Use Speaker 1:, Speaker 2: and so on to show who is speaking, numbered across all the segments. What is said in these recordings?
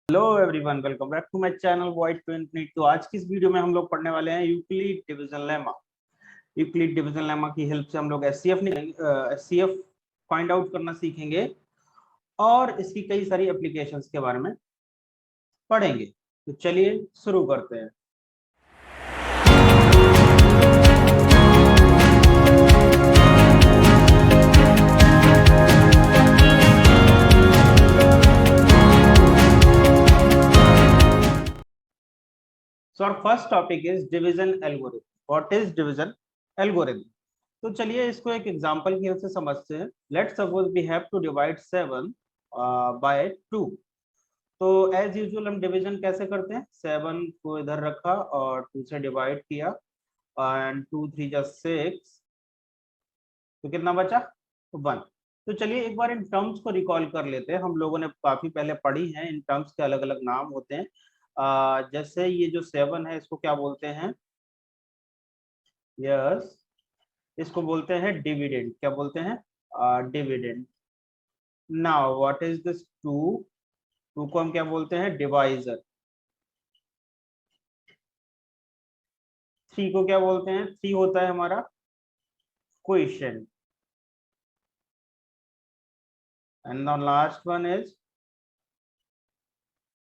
Speaker 1: Hello everyone, welcome back to my channel void to infinity. तो आज की इस वीडियो में हम लोग पढ़ने वाले हैं Euclid division lemma. Euclid division lemma की हेल्प से हम लोग एचसीएफ फाइंड आउट करना सीखेंगे और इसकी कई सारी एप्लीकेशंस के बारे में पढ़ेंगे। तो चलिए शुरू करते हैं। So our first topic is division algorithm. What is division algorithm? तो चलिए इसको एक एग्जांपल की हेल्प से समझते हैं। Let's suppose we have to divide 7 by 2। तो एज यूजुअल हम डिवीजन कैसे करते हैं? 7 को इधर रखा और 2 से डिवाइड किया एंड 2 3 जा 6, तो कितना बचा? 1। तो चलिए एक बार इन टर्म्स को रिकॉल कर लेते हैं। हम लोगों ने काफी पहले पढ़ी हैं। इन टर्म्स के अलग अलग नाम होते हैं। जैसे ये जो 7 है इसको क्या बोलते हैं? यस, इसको बोलते हैं डिविडेंड। क्या बोलते हैं? Dividend. Now what is this 2? 2 को हम क्या बोलते हैं? डिवाइजर। 3 को क्या बोलते हैं? 3 होता है हमारा quotient. And the last one is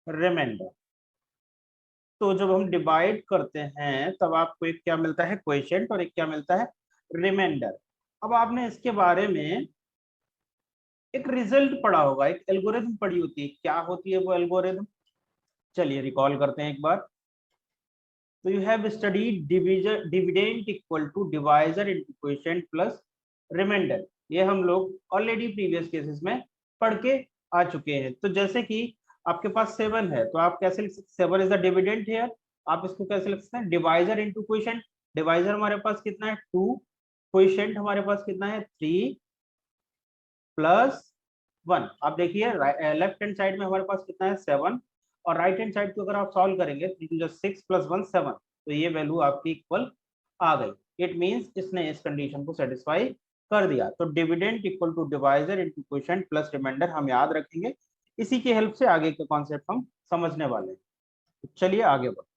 Speaker 1: remainder. तो जब हम डिवाइड करते हैं तब आपको एक क्या मिलता है? क्वोशिएंट, और एक क्या मिलता है? रिमाइंडर। अब आपने इसके बारे में एक रिजल्ट पढ़ा होगा, एक एल्गोरिथम पढ़ी होती है। क्या होती है वो एल्गोरिथम? चलिए रिकॉल करते हैं एक बार। तो you have studied dividend equal to divisor into quotient plus remainder. ये हम लोग ऑलरेडी प्रीवियस केसेस में पढ़ के आ चुके हैं। तो जैसे कि आपके पास 7 है तो आप कैसे लिख सकते? 7 इज द डिविडेंड हियर। आप इसको कैसे लिख सकते हैं? Divisor into quotient. डिवाइजर हमारे पास कितना है? 2। क्वोशिएंट हमारे पास कितना है? 3 प्लस 1। आप देखिए लेफ्ट हैंड साइड में हमारे पास कितना है? 7। और राइट हैंड साइड को अगर आप सॉल्व करेंगे 3 6 प्लस 1 7, तो ये वैल्यू आपकी इक्वल आ गई। इट मींस इसने इस कंडीशन को सेटिस्फाई कर दिया। तो dividend equal to divisor into quotient plus remainder हम याद रखेंगे। इसी की हेल्प से आगे के कॉन्सेप्ट हम समझने वाले हैं। तो चलिए आगे बढ़ते।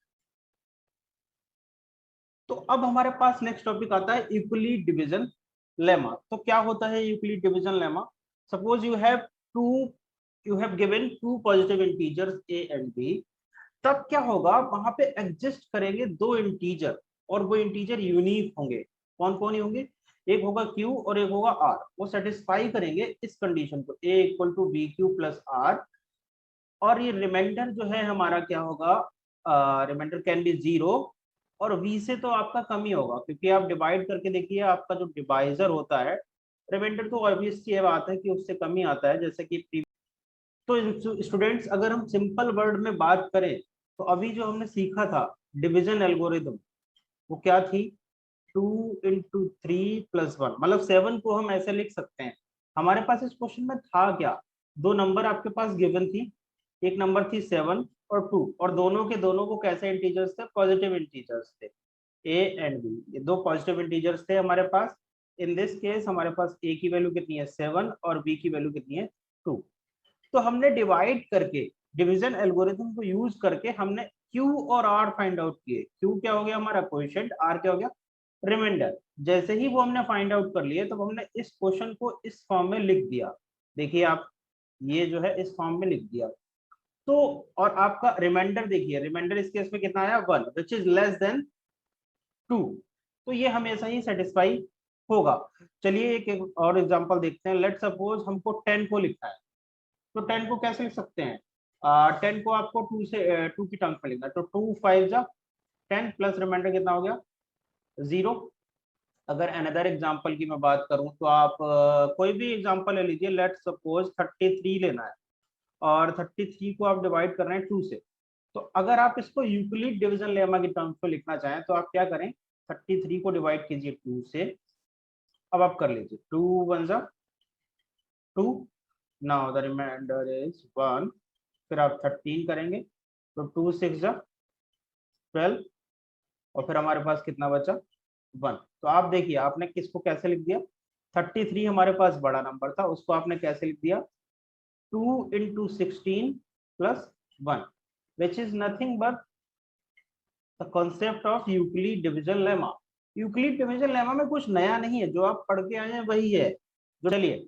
Speaker 1: तो अब हमारे पास नेक्स्ट टॉपिक आता है यूक्लिड डिवीजन लेमा। तो क्या होता है Euclid division lemma? Suppose you have given two positive integers A and B. तब क्या होगा? वहां पे एग्जिस्ट करेंगे दो इंटीजर, और वो इंटीजर यूनिक होंगे। कौन कौन होंगे? एक होगा क्यू और एक होगा आर। वो सेटिस्फाई करेंगे इस कंडीशन को, A equal to B Q plus R. और ये रिमाइंडर जो है हमारा क्या होगा? रिमाइंडर कैन बी 0, और वी से तो आपका कम ही होगा, क्योंकि आप डिवाइड करके देखिए आपका जो डिवाइजर होता है, रिमाइंडर तो ऑब्वियस ये बात है कि उससे कम ही आता है। जैसे कि तो स्टूडेंट्स अगर हम सिंपल वर्ड में बात करें तो अभी जो हमने सीखा था डिवीजन एल्गोरिथम, वो क्या थी? 2 × 3 + 1, मतलब 7 को हम ऐसे लिख सकते हैं। हमारे पास इस क्वेश्चन में था क्या? दो नंबर आपके पास गिवन थी। एक नंबर थी 7 और 2, और दोनों के दोनों को कैसे इंटीजर्स थे? पॉजिटिव इंटीजर्स थे। ए एंड बी, ये दो पॉजिटिव इंटीजर्स थे हमारे पास। इन दिस केस हमारे पास ए की वैल्यू कितनी है? 7, और बी की वैल्यू कितनी है? 2। तो हमने डिवाइड करके, डिवीजन एल्गोरिथम को यूज करके हमने क्यू और आर फाइंड आउट किए। क्यू क्या हो गया हमारा? क्वोशिएंट। आर क्या हो गया? रिमाइंडर। जैसे ही वो हमने फाइंड आउट कर लिए तो हमने इस क्वेश्चन को इस फॉर्म में लिख दिया। देखिए आप, ये जो है इस फॉर्म में लिख दिया। तो और आपका रिमाइंडर देखिए, रिमाइंडर इस केस में कितना आया? 1, विच इज लेस देन 2। तो ये हमेशा ही सेटिस्फाई होगा। चलिए एक और एग्जांपल देखते हैं। लेट सपोज हमको 10 को लिखना है। तो 10 को कैसे लिख सकते हैं? 10 को आपको 2 की टर्म्स में लिखना है। तो 2 5 जा 10 प्लस रिमाइंडर कितना हो गया? 0। अगर अनदर एग्जांपल की मैं बात करूं तो आप कोई भी एग्जांपल ले लीजिए। लेट सपोज 33 लेना है, और 33 को आप डिवाइड कर रहे हैं 2 से। तो अगर आप इसको यूक्लिड डिवीजन लेमा की टर्म्स में लिखना चाहें तो आप क्या करें? 33 को डिवाइड कीजिए 2 से। अब आप कर लीजिए 2 1 जा 2, नाउ द रिमाइंडर इज 1। फिर आप 13 करेंगे तो 2 6 जा 12, और फिर हमारे पास कितना बचा? 1। तो आप देखिए आपने किसको कैसे लिख दिया? 33 हमारे पास बड़ा नंबर था, उसको आपने कैसे लिख दिया? 2 × 16 + 1, which is nothing but the concept of Euclid division lemma. Euclid division lemma में कुछ नया नहीं है, जो आप पढ़ के आए हैं वही है। तो चलिए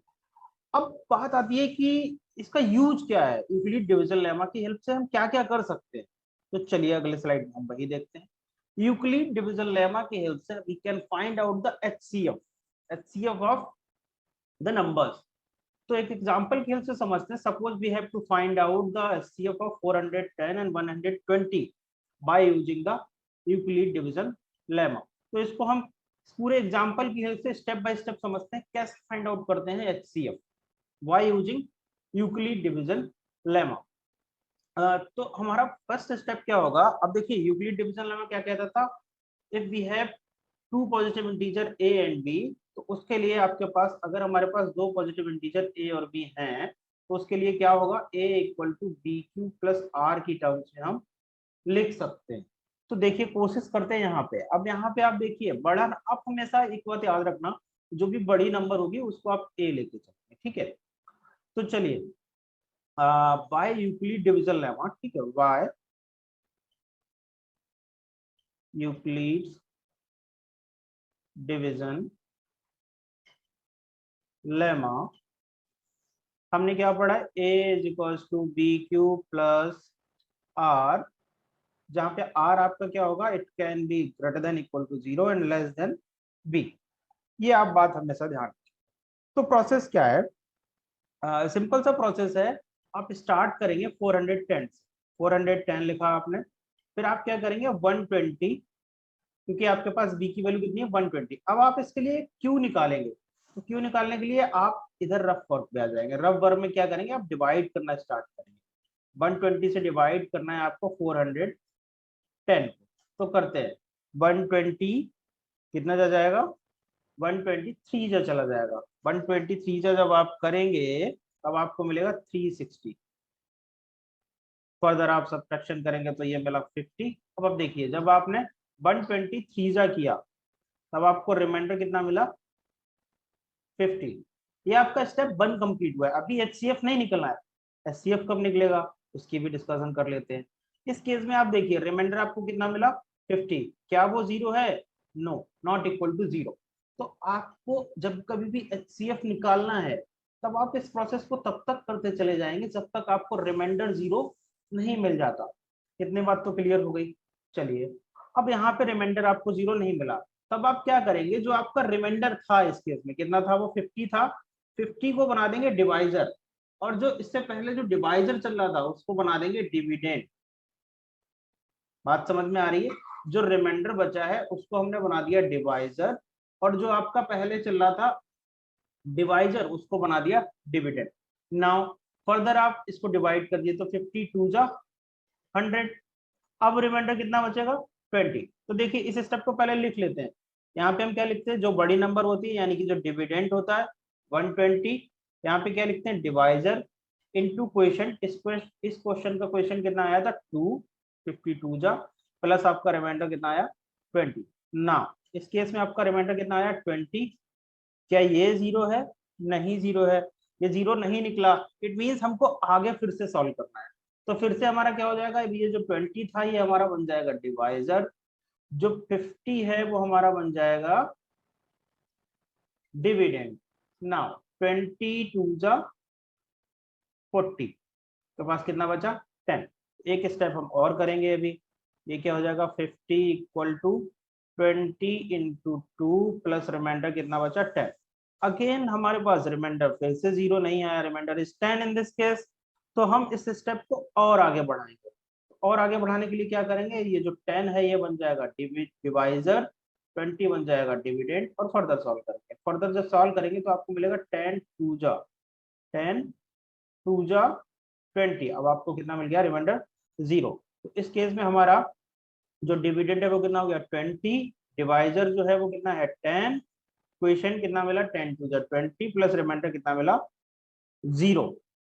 Speaker 1: अब बात आती है कि इसका यूज क्या है, यूक्लिड डिवीजन लेमा की हेल्प से हम क्या क्या कर सकते हैं। तो चलिए अगले स्लाइड में हम वही देखते हैं। यूक्लिड डिवीजन लेमा की हेल्प से we can find out the HCF of the numbers. तो एक एग्जांपल की हेल्प से समझते हैं। Suppose we have to find out the HCF of 410 and 120 by using the Euclid division lemma. तो इसको हम पूरे एग्जांपल की हेल्प से स्टेप बाय स्टेप समझते हैं कैसे फाइंड आउट करते हैं HCF by using Euclid division lemma. तो हमारा फर्स्ट स्टेप क्या होगा, अब देखिए यूक्लिड डिवीजन लेमा क्या कहता था, if we have two positive integer A and B, तो उसके लिए आपके पास अगर हमारे पास दो पॉजिटिव इंटीजर ए और बी हैं तो उसके लिए क्या होगा, A equal to B Q plus R की टर्म्स में हम लिख सकते हैं। तो देखिए कोशिश करते हैं यहाँ पे। अब यहाँ पे आप देखिए बड़ा, आप हमेशा एक बात याद रखना, जो भी बड़ी नंबर होगी उसको आप ए लेके चलते हैं, ठीक है। तो चलिए बाय यूक्लिड डिवीजन लेमा, ठीक है, बाय यूक्लिड डिवीजन लेमा हमने क्या पढ़ा है, A is equals to B Q plus R, जहां पे आर आपका क्या होगा, it can be greater than equal to 0 and less than B. ये आप बात हमेशा ध्यान रखें। तो प्रोसेस क्या है, सिंपल सा प्रोसेस है। आप स्टार्ट करेंगे 410 से, 410 लिखा आपने, फिर आप क्या करेंगे 120, क्योंकि आपके पास बी की वैल्यू कितनी है 120। अब आप इसके लिए क्यू निकालेंगे, तो क्यू निकालने के लिए आप इधर रफ वर्क पे आ जाएंगे। रफ वर्क में क्या करेंगे, आप डिवाइड करना स्टार्ट करेंगे। 120 से डिवाइड करना है आपको 410, तो करते हैं 120 कितना जा जाएगा, 123 जा चला जाएगा। 123 जा जब आप करेंगे तब आपको मिलेगा 360। फर्दर आप सब्ट्रैक्शन करेंगे तो ये मिला 50। अब देखिए जब आपने 123 जा किया तब आपको रिमाइंडर कितना मिला 50। ये आपका स्टेप 1 कंप्लीट हुआ है। अभी एचसीएफ नहीं निकलना है, एचसीएफ कब निकलेगा उसकी भी डिस्कशन कर लेते हैं। इस केस में आप देखिए रिमाइंडर आपको कितना मिला 50, क्या वो 0 है, नो, नॉट इक्वल टू 0। तो आपको जब कभी भी एचसीएफ निकालना है तब आप इस प्रोसेस को तब तक करते चले जाएंगे जब तक आपको रिमाइंडर 0 नहीं मिल जाता। कितने बात तो क्लियर हो गई। चलिए अब यहाँ पे रिमाइंडर आपको 0 नहीं मिला, तब आप क्या करेंगे, जो आपका रिमाइंडर था इस केस में कितना था, वो 50 था, 50 को बना देंगे डिवाइजर, और जो इससे पहले जो डिवाइजर चल रहा था उसको बना देंगे डिविडेंड। बात समझ में आ रही है, जो रिमाइंडर बचा है उसको हमने बना दिया डिवाइजर, और जो आपका पहले चल रहा था डिवाइजर उसको बना दिया डिविडेंड। नाउ फर्दर आप इसको डिवाइड कर दिए तो 52 जा 100, अब रिमाइंडर कितना बचेगा 20। तो देखिए इस स्टेप को पहले लिख लेते हैं। यहाँ पे हम क्या लिखते हैं, जो बड़ी नंबर होती है यानी कि जो डिविडेंड होता है 120, यहाँ पे क्या लिखते हैं डिवाइजर इनटू क्वेश्चन। इस क्वेश्चन का क्वेश्चन कितना आया था 2, 52 जा प्लस आपका रिमाइंडर कितना आया 20। ना इस केस में आपका रिमाइंडर कितना आया 20। क्या ये 0 है, नहीं 0 है, ये 0 नहीं निकला। इट मीन्स हमको आगे फिर से सॉल्व करना है। तो फिर से हमारा क्या हो जाएगा, ये जो 20 था ये हमारा बन जाएगा डिवाइजर, जो 50 है वो हमारा बन जाएगा डिविडेंड। नाउ 22 जा 40, तो पास कितना बचा 10। एक स्टेप हम और करेंगे अभी, ये क्या हो जाएगा 50 equal to 20 into 2 plus remainder कितना बचा 10। अगेन हमारे पास रिमाइंडर फिर से 0 नहीं आया, remainder is 10 in this case. तो हम इस स्टेप को और आगे बढ़ाएंगे, और आगे बढ़ाने के लिए क्या करेंगे, ये जो 10 है ये बन जाएगा डिवाइजर, 20 बन जाएगा डिविडेंड, और फर्दर सॉल्व करेंगे। फर्दर जब सॉल्व करेंगे तो आपको मिलेगा 10 2 जा 10 2 जा 20। अब आपको कितना मिल गया रिमाइंडर 0। तो इस केस में हमारा जो डिविडेंड है वो कितना हो गया 20, डिवाइजर जो है वो कितना है 10, क्वेश्चन कितना मिला 10 2 जा 20 प्लस रिमाइंडर कितना मिला 0।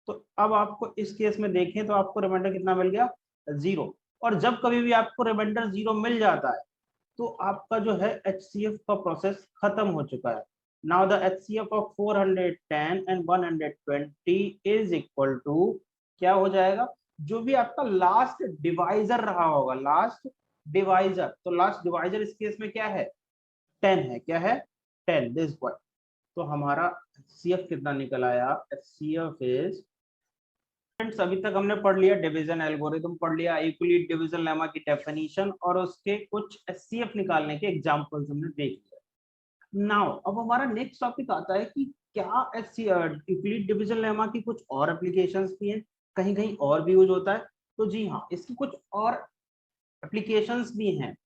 Speaker 1: तो अब आपको इस केस में देखें तो आपको रिमाइंडर कितना मिल गया 0। और जब कभी भी आपको रिमाइंडर 0 मिल जाता है तो आपका जो है एचसीएफ का प्रोसेस खत्म हो चुका है। Now the HCF of 410 and 120 is equal to क्या हो जाएगा, जो भी आपका लास्ट डिवाइजर रहा होगा, लास्ट डिवाइजर, तो लास्ट डिवाइजर इस केस में क्या है 10 है, क्या है 10 दिस बॉय। तो हमारा HCF कितना निकल आया, HCF इज, अभी तक हमने पढ़ लिया डिवीजन एल्गोरिथम, पढ़ लिया यूक्लिड डिवीजन लेमा की डेफिनेशन और उसके कुछ HCF निकालने के एग्जांपल्स हमने देख लिया। नाउ अब हमारा नेक्स्ट टॉपिक आता है कि क्या यूक्लिड डिवीजन लेमा की कुछ और एप्लीकेशंस भी हैं, कहीं कहीं और भी यूज होता है। तो जी हाँ, इसकी कुछ और एप्लीकेशंस भी हैं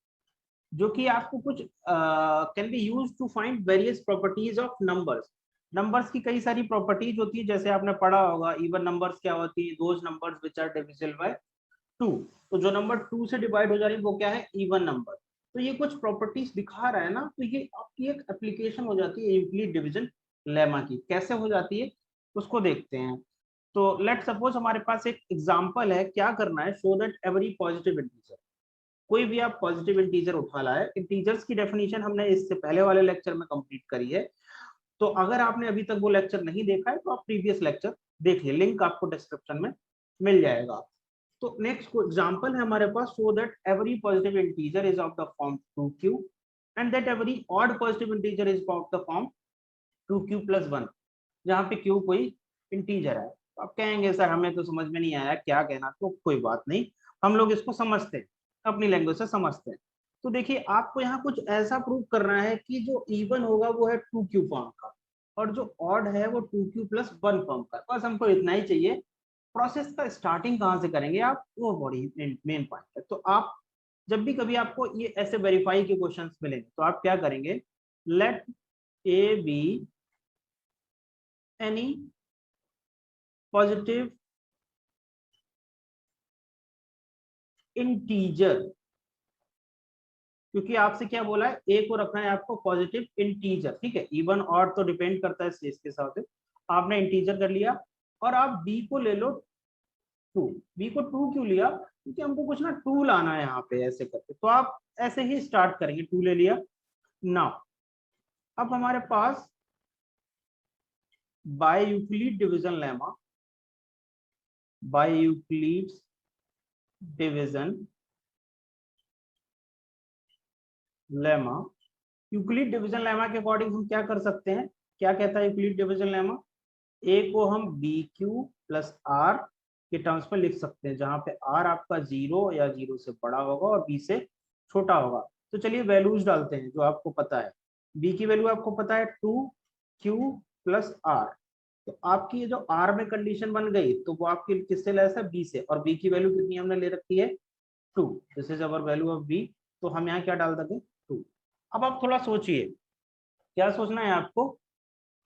Speaker 1: जो कि आपको कुछ can be use to find various properties of numbers. Numbers की कई सारी प्रॉपर्टीज होती है, जैसे आपने पढ़ा होगा इवन नंबर्स क्या होती है, those numbers which are divisible by 2। तो जो नंबर 2 से डिवाइड हो जा रही है वो क्या है, इवन नंबर। तो ये कुछ प्रॉपर्टीज दिखा रहा है ना, तो ये आपकी एक एप्लीकेशन हो जाती है यूक्लिड डिवीजन लेमा की। कैसे हो जाती है उसको देखते हैं। तो लेट सपोज हमारे पास एक एग्जांपल है, क्या करना है, show that every positive integer, कोई भी आप पॉजिटिव इंटीजर उठा लाए। इंटीजर्स की डेफिनेशन हमने इससे पहले वाले लेक्चर में कंप्लीट करी है, तो अगर आपने अभी तक वो लेक्चर नहीं देखा है तो आप प्रीवियस लेक्चर देखिए, लिंक आपको डिस्क्रिप्शन में मिल जाएगा। तो नेक्स्ट एग्जांपल है हमारे पास, so that every positive integer is of the form 2q and that every odd positive integer is of the form 2q plus 1, जहाँ पे q कोई इंटीजर है। तो आप कहेंगे सर हमें तो समझ में नहीं आया क्या कहना, तो कोई बात नहीं, हम लोग इसको समझते हैं, अपनी लैंग्वेज से समझते हैं। तो देखिए आपको यहाँ कुछ ऐसा प्रूव करना है कि जो इवन होगा वो है 2q फॉर्म का और जो ऑड है वो 2q प्लस 1 फॉर्म का। बस हमको इतना ही चाहिए। प्रोसेस का स्टार्टिंग कहाँ से करेंगे आप, वो बड़ी मेन पॉइंट है। तो आप जब भी कभी आपको ये ऐसे वेरीफाई के क्वेश्चंस मिलेंगे तो आप क्या करेंगे, let A be any positive integer, क्योंकि आपसे क्या बोला है, ए को रखना है आपको पॉजिटिव इंटीजर, ठीक है। इवन और तो डिपेंड करता है इसके हिसाब से, आपने इंटीजर कर लिया और आप बी को ले लो 2। बी को 2 क्यों लिया, क्योंकि हमको कुछ ना 2 लाना है यहाँ पे ऐसे करके, तो आप ऐसे ही स्टार्ट करेंगे, 2 ले लिया। नाउ अब हमारे पास by Euclid division lemma, by Euclid division lemma, Euclid division lemma के अकॉर्डिंग हम क्या कर सकते हैं, क्या कहता है यूक्लिड डिवीजन लेमा, ए को हम बी क्यू प्लस आर के टर्म्स में लिख सकते हैं, जहां पे आर आपका 0 या 0 से बड़ा होगा और बी से छोटा होगा। तो चलिए वैल्यूज डालते हैं जो आपको पता है। बी की वैल्यू आपको पता है 2q प्लस आर, तो आपकी जो आर में कंडीशन बन गई तो वो आपकी किससे लेस है, बी से, और बी की वैल्यू कितनी हमने ले रखी है 2, this is our value of B. तो हम यहाँ क्या डाल देंगे 2। अब आप थोड़ा सोचिए, क्या सोचना है आपको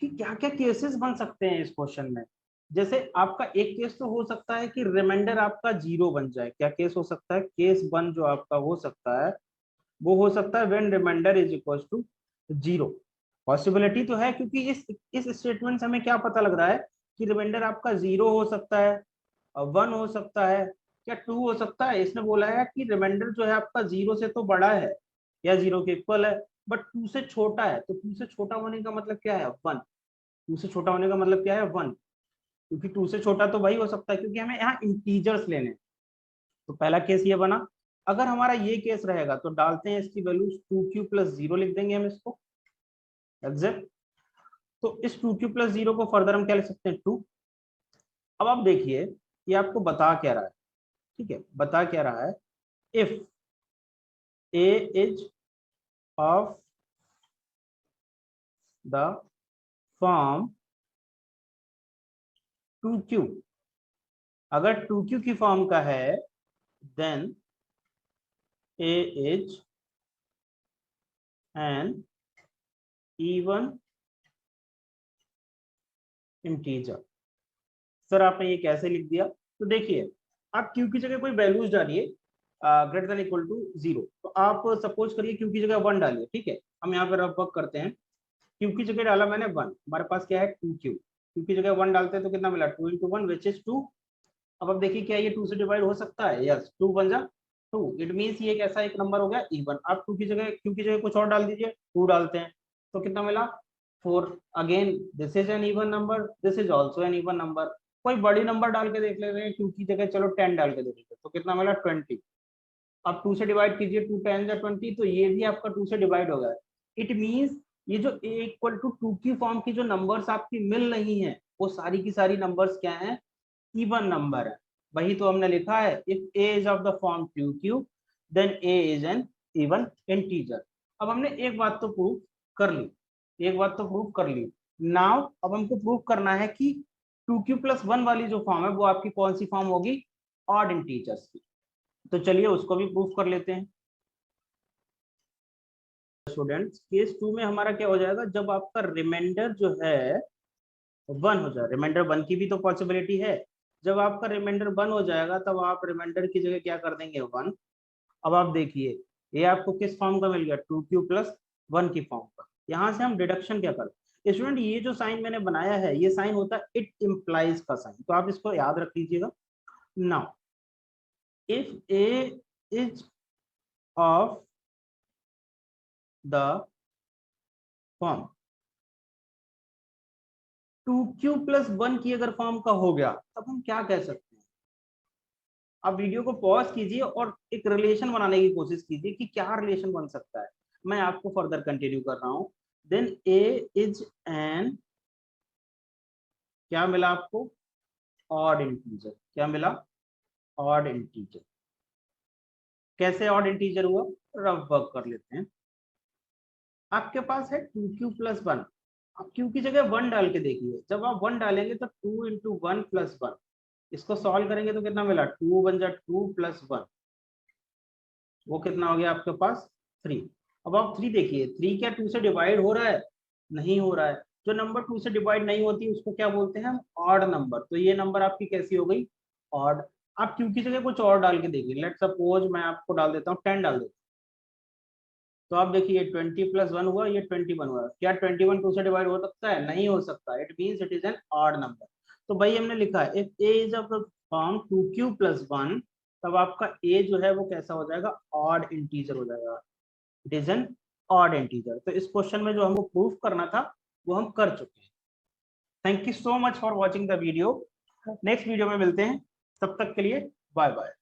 Speaker 1: कि क्या क्या केसेस बन सकते हैं इस क्वेश्चन में। जैसे आपका एक केस तो हो सकता है कि रिमाइंडर आपका 0 बन जाए। क्या केस हो सकता है, केस 1 जो आपका हो सकता है वो हो सकता है when remainder is equal to 0। Possibility तो है, क्योंकि इस स्टेटमेंट से हमें क्या पता लग रहा है कि रिमाइंडर आपका 0 हो सकता है, 1 हो सकता है, क्या 2 हो सकता है। इसने बोला है कि रिमाइंडर जो है आपका 0 से तो बड़ा है या 0 के इक्वल है, बट 2 से छोटा है। तो 2 से छोटा होने का मतलब क्या है, 1। 2 से छोटा होने का मतलब क्या है, 1, क्योंकि 2 से छोटा तो वही हो सकता है, क्योंकि हमें यहाँ इंटीजर्स लेने हैं। तो पहला केस ये बना। अगर हमारा ये केस रहेगा तो डालते हैं इसकी वैल्यू 2q प्लस 0 लिख देंगे हम इसको एग्जैक्ट। तो इस 2q प्लस 0 को फर्दर हम क्या लिख सकते हैं 2। अब आप देखिए ये आपको बता क्या रहा है, ठीक है, बता क्या रहा है, if A is of the form 2q, अगर 2q की फॉर्म का है then a is an even integer। Sir आपने ये कैसे लिख दिया, तो देखिए आप q की जगह कोई वैल्यूज डालिए ग्रेटर देन इक्वल टू 0। तो आप सपोज करिए q की जगह 1 डालिए, ठीक है। हम यहाँ पे रफ वर्क करते हैं, q की जगह डाला मैंने 1, हमारे पास क्या है 2q, q की जगह 1 डालते हैं तो कितना मिला 2 into 1 विच इज 2। अब देखिए क्या ये 2 से डिवाइड हो सकता है, यस 2 बन जा 2, इट मीन्स ये एक ऐसा एक नंबर हो गया इवन। आप 2 की जगह q की जगह कुछ और डाल दीजिए, 2 डालते हैं तो कितना मिला 4। Again this is an even number, this is also an even number. कोई बड़ी नंबर डाल के देख ले रहे हैं, 2 की जगह चलो 10 डाल के देख लेते, तो कितना मिला 20। अब 2 से डिवाइड कीजिए, 2 10 या 20, तो ये भी आपका 2 से डिवाइड हो गया। इट मींस ये जो a इक्वल टू 2 की फॉर्म की जो नंबर्स आपकी मिल रही हैं वो सारी की सारी नंबर्स क्या हैं, इवन नंबर है। वही तो हमने लिखा है, if a is of the form 2q then a is an even integer. अब हमने एक बात तो प्रूव कर ली, एक बात तो प्रूव कर ली। नाउ अब हमको प्रूव करना है कि 2q+1 वाली जो फॉर्म है वो आपकी कौन सी फॉर्म होगी, ऑड इंटीजर्स की। तो चलिए उसको भी प्रूव कर लेते हैं। स्टूडेंट्स केस 2 में हमारा क्या हो जाएगा, जब आपका रिमाइंडर जो है 1 हो जाए, रिमाइंडर 1 की भी तो पॉसिबिलिटी है। जब आपका रिमाइंडर 1 हो जाएगा तब आप रिमाइंडर की जगह क्या कर देंगे, 1। अब आप देखिए ये आपको किस फॉर्म का मिल गया, 2q+1 की फॉर्म का। यहाँ से हम डिडक्शन क्या करते हैं स्टूडेंट, ये जो साइन मैंने बनाया है ये साइन होता है इट इम्प्लाइज का साइन, तो आप इसको याद रख लीजिएगा। Now if a is of the form 2q+1 की अगर फॉर्म का हो गया तब हम क्या कह सकते हैं। आप वीडियो को पॉज कीजिए और एक रिलेशन बनाने की कोशिश कीजिए कि क्या रिलेशन बन सकता है। मैं आपको फर्दर कंटिन्यू कर रहा हूं। देन a इज एन, क्या मिला आपको, ऑड इंटीजर। क्या मिला, ऑड इंटीजर। कैसे ऑड इंटीजर हुआ, रफ वर्क कर लेते हैं। आपके पास है 2q+1, आप q की जगह 1 डाल के देखिए, जब आप 1 डालेंगे तो 2 × 1+1, इसको सॉल्व करेंगे तो कितना मिला, 2 बन जा 2+1, वो कितना हो गया आपके पास 3। अब आप 3 देखिए, 3 क्या 2 से डिवाइड हो रहा है, नहीं हो रहा है। जो नंबर 2 से डिवाइड नहीं होती उसको क्या बोलते हैं हम, ऑड नंबर। तो ये नंबर आपकी कैसी हो गई, ऑड। आप q की जगह कुछ और डाल के देखिए, लेट सपोज मैं आपको डाल देता हूँ 10 डाल देता हूँ, तो आप देखिए 20+1 हुआ, ये 21 हुआ। क्या 21 2 से डिवाइड हो सकता है, नहीं हो सकता। It means it is an odd number. तो भाई हमने लिखा है if a is of the form 2q+1, तब आपका a जो है वो कैसा हो जाएगा, ऑड इंटीजर हो जाएगा। It is an odd integer. तो इस क्वेश्चन में जो हमको प्रूफ करना था वो हम कर चुके हैं। Thank you so much for watching the video. Next video में मिलते हैं, तब तक के लिए बाय बाय।